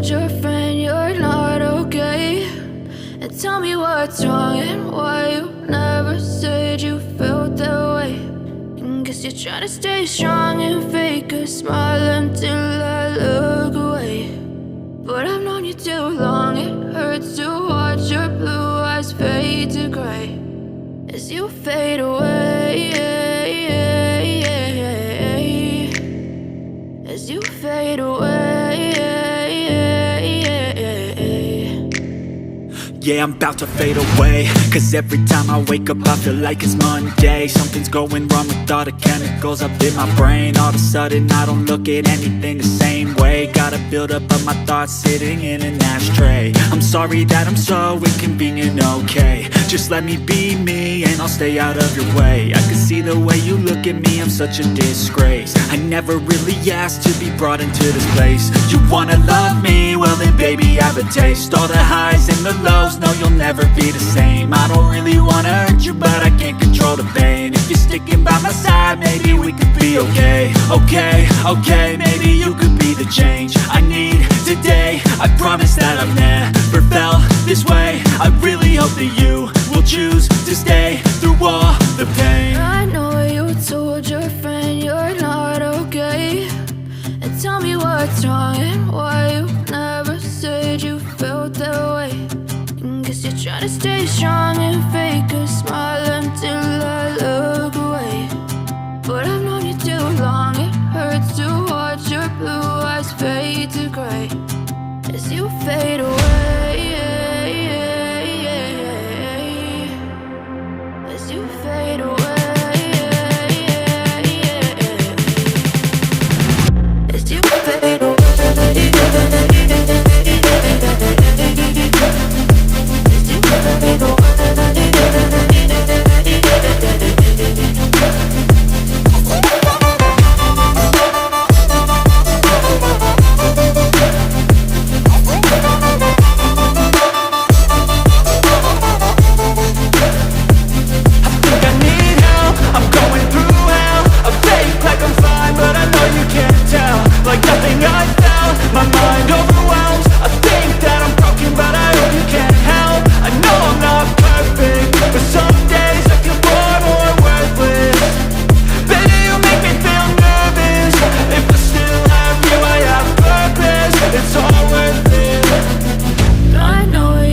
told your friend you're not okay? And tell me what's wrong and why you never said you felt that way. And guess you're trying to stay strong and fake a smile until I look away. But I've known you too long, it hurts to watch your blue eyes fade to gray as you fade away, as you fade away. Yeah, I'm about to fade away, cause every time I wake up I feel like it's Monday. Something's going wrong with all the chemicals up in my brain. All of a sudden I don't look at anything the same way. Got a buildup of my thoughts sitting in an ashtray. I'm sorry that I'm so inconvenient, okay? Just let me be me and I'll stay out of your way. I can see the way you look at me, I'm such a disgrace. I never really asked to be brought into this place. You wanna love me? Well then baby have a taste. All the highs and the lows, no you'll never be the same. I don't really wanna hurt you but I can't control the pain. If you're sticking by my side maybe we could be okay. Okay, maybe you could be the change I need today. I promise that I've never felt this way. I really hope that you will choose to stay through all the pain. I know you told your friend you're not okay. And tell me what's wrong and why you never said you felt that way. And guess you're trying to stay strong and fake a smile until I look away. But I've known you too long, it hurts to watch your blue eyes fade to gray as you fade away.